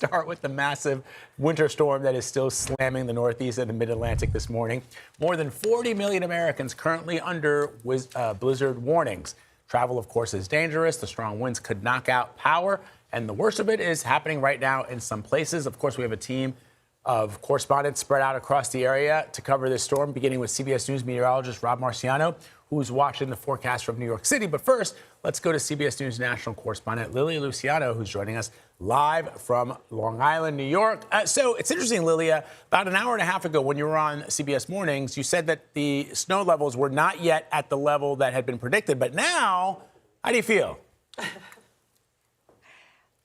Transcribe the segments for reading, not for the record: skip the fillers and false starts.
start with the massive winter storm that is still slamming the Northeast and the Mid-Atlantic this morning. More than 40 million Americans currently under blizzard warnings. Travel, of course, is dangerous. The strong winds could knock out power. And the worst of it is happening right now in some places. Of course, we have a team of correspondents spread out across the area to cover this storm, beginning with CBS News meteorologist Rob Marciano, who's watching the forecast from New York City. But first, let's go to CBS News national correspondent Lilia Luciano, who's joining us live from Long Island, New York. So it's interesting, Lilia, about an hour and a half ago when you were on CBS Mornings, you said that the snow levels were not yet at the level that had been predicted. But now, how do you feel?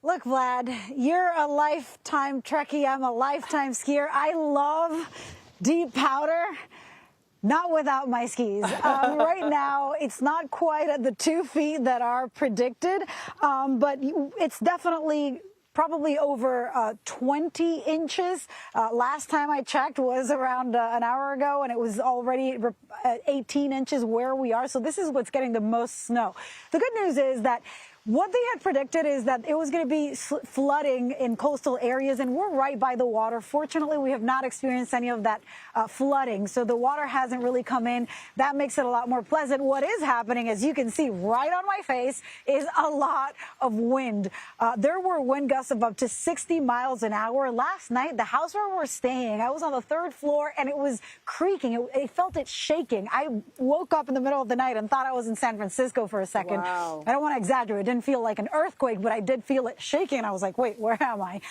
Look, Vlad, you're a lifetime Trekkie. I'm a lifetime skier. I love deep powder. Not without my skis. Right now, it's not quite at the 2 feet that are predicted, but it's definitely probably over 20 inches. Last time I checked was around an hour ago, and it was already 18 inches where we are. So this is what's getting the most snow. The good news is that what they had predicted is that it was going to be flooding in coastal areas, and we're right by the water. Fortunately, we have not experienced any of that flooding, so the water hasn't really come in. That makes it a lot more pleasant. What is happening, as you can see right on my face, is a lot of wind. There were wind gusts of up to 60 miles an hour. Last night, the house where we're staying, I was on the 3rd floor, and it was creaking. I felt it shaking. I woke up in the middle of the night and thought I was in San Francisco for a second. Wow. I don't want to exaggerate. It didn't feel like an earthquake, but I did feel it shaking. I was like, wait, where am I?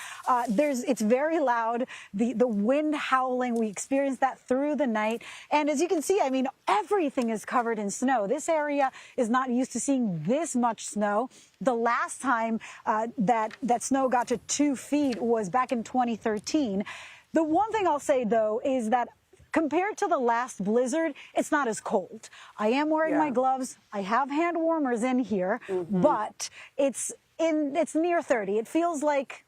It's very loud. The wind howling, we experienced that through the night. And as you can see, I mean, everything is covered in snow. This area is not used to seeing this much snow. The last time that snow got to 2 feet was back in 2013. The one thing I'll say, though, is that compared to the last blizzard, it's not as cold. I am wearing my gloves. I have hand warmers in here, but it's near 30. It feels like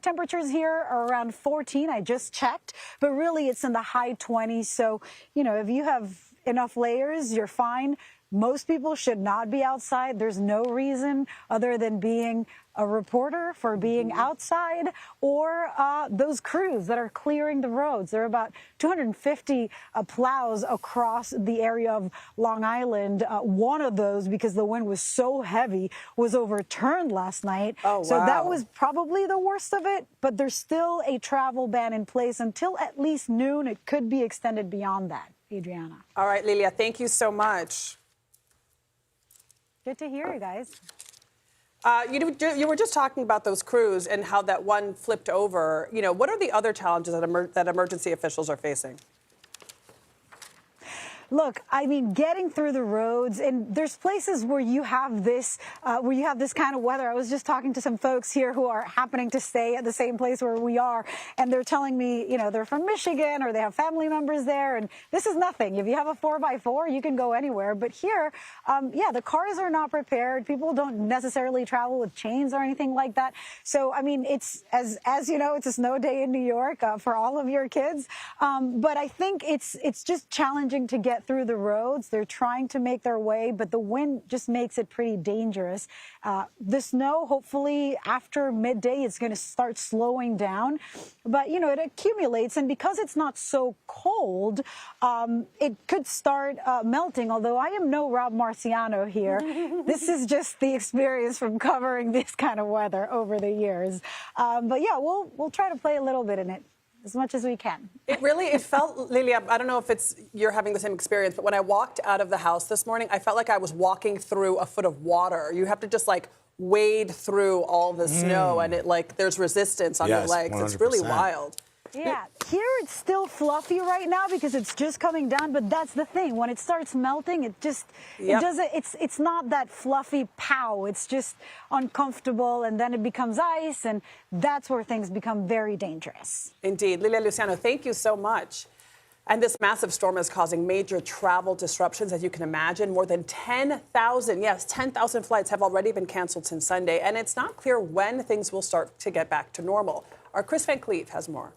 temperatures here are around 14. I just checked, but really it's in the high 20s. So, you know, if you have enough layers, you're fine. Most people should not be outside. There's no reason other than being a reporter for being outside, or those crews that are clearing the roads. There are about 250 plows across the area of Long Island. One of those, because the wind was so heavy, was overturned last night. Oh, wow. So that was probably the worst of it, but there's still a travel ban in place until at least noon. It could be extended beyond that. Adriana. All right, Lilia, thank you so much. Good to hear you guys. You were just talking about those crews and how that one flipped over. You know, what are the other challenges that emergency officials are facing? Look, I mean, getting through the roads, and there's places where you have this kind of weather. I was just talking to some folks here who are happening to stay at the same place where we are, and they're telling me, you know, they're from Michigan or they have family members there, and this is nothing. If you have a 4x4, you can go anywhere. But here, yeah, the cars are not prepared. People don't necessarily travel with chains or anything like that. So, I mean, it's, as you know, it's a snow day in New York for all of your kids. But I think it's just challenging to get through the roads. They're trying to make their way, but the wind just makes it pretty dangerous. The snow, hopefully after midday, it's going to start slowing down, but you know, it accumulates, and because it's not so cold, it could start melting. Although I am no Rob Marciano here. This is just the experience from covering this kind of weather over the years. But yeah, we'll try to play a little bit in it, as much as we can. It felt, Lilia, I don't know if you're having the same experience, but when I walked out of the house this morning, I felt like I was walking through a foot of water. You have to just like wade through all the snow, and there's resistance on your legs. 100%. It's really wild. Yeah, here it's still fluffy right now because it's just coming down, but that's the thing. When it starts melting, it doesn't, it's not that fluffy pow. It's just uncomfortable, and then it becomes ice, and that's where things become very dangerous. Indeed. Lilia Luciano, thank you so much. And this massive storm is causing major travel disruptions, as you can imagine. More than 10,000, yes, 10,000 flights have already been canceled since Sunday, and it's not clear when things will start to get back to normal. Our Kris van Cleave has more.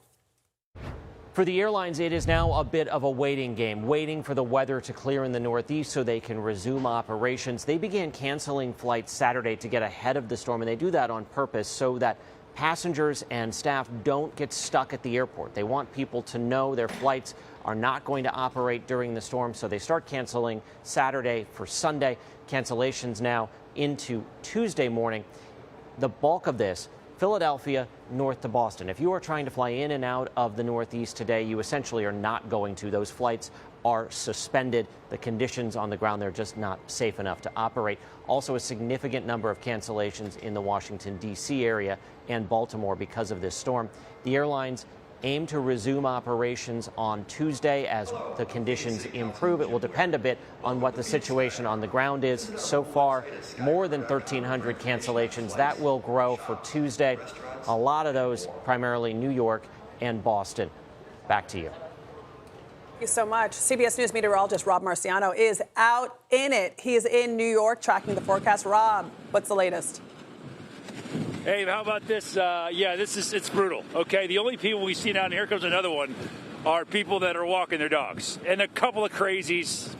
For the airlines, it is now a bit of a waiting game, waiting for the weather to clear in the Northeast so they can resume operations. They began canceling flights Saturday to get ahead of the storm, and they do that on purpose so that passengers and staff don't get stuck at the airport. They want people to know their flights are not going to operate during the storm, so they start canceling Saturday for Sunday. Cancellations now into Tuesday morning. The bulk of this, Philadelphia north to Boston. If you are trying to fly in and out of the Northeast today, you essentially are not going to. Those flights are suspended. The conditions on the ground, they're just not safe enough to operate. Also, a significant number of cancellations in the Washington, D.C. area and Baltimore because of this storm. The airlines aim to resume operations on Tuesday as the conditions improve. It will depend a bit on what the situation on the ground is. So far, more than 1,300 cancellations. That will grow for Tuesday. A lot of those primarily New York and Boston. Back to you. Thank you so much. CBS News meteorologist Rob Marciano is out in it. He is in New York tracking the forecast. Rob, what's the latest? Hey, how about this? It's brutal. Okay, the only people we see down here, comes another one, are people that are walking their dogs. And a couple of crazies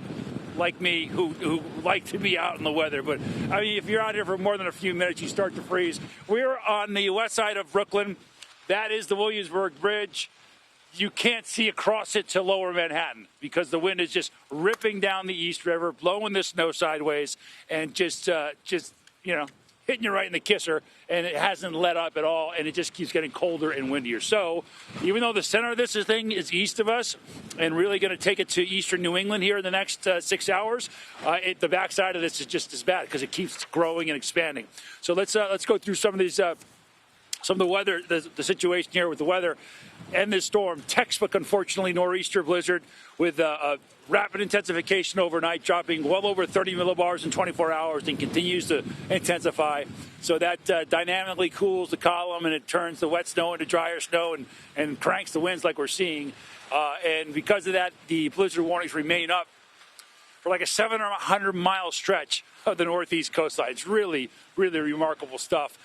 like me who like to be out in the weather. But, I mean, if you're out here for more than a few minutes, you start to freeze. We're on the west side of Brooklyn. That is the Williamsburg Bridge. You can't see across it to lower Manhattan because the wind is just ripping down the East River, blowing the snow sideways, and just hitting you right in the kisser, and it hasn't let up at all, and it just keeps getting colder and windier. So even though the center of this thing is east of us and really going to take it to eastern New England here in the next 6 hours, the backside of this is just as bad because it keeps growing and expanding. So let's go through some of these, some of the weather, the situation here with the weather and this storm. Textbook, unfortunately, nor'easter blizzard with a rapid intensification overnight, dropping well over 30 millibars in 24 hours and continues to intensify. So that dynamically cools the column and it turns the wet snow into drier snow and cranks the winds like we're seeing. And because of that, the blizzard warnings remain up for like a 700-mile stretch of the northeast coastline. It's really, really remarkable stuff.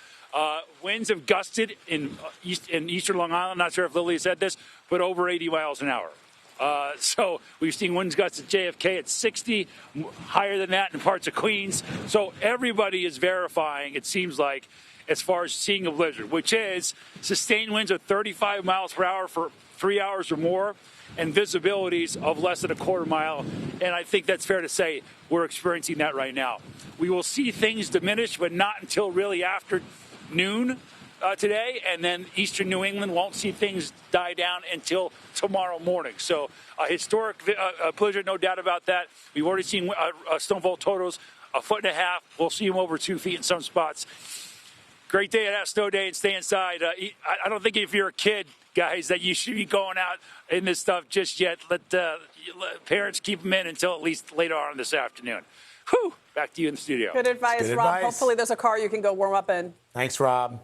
Winds have gusted in eastern Long Island. Not sure if Lilia said this, but over 80 miles an hour. So we've seen winds gusts at JFK at 60, higher than that in parts of Queens. So everybody is verifying, it seems like, as far as seeing a blizzard, which is sustained winds of 35 miles per hour for 3 hours or more and visibilities of less than a quarter mile. And I think that's fair to say we're experiencing that right now. We will see things diminish, but not until really after noon today, and then eastern New England won't see things die down until tomorrow morning. So a historic blizzard, no doubt about that. We've already seen snowfall totals 1.5 feet. We'll see them over 2 feet in some spots. Great day at Snow Day and stay inside. I don't think if you're a kid, guys, that you should be going out in this stuff just yet. Let parents keep them in until at least later on this afternoon. Whew, back to you in the studio. Good advice, Rob. Hopefully there's a car you can go warm up in. Thanks, Rob.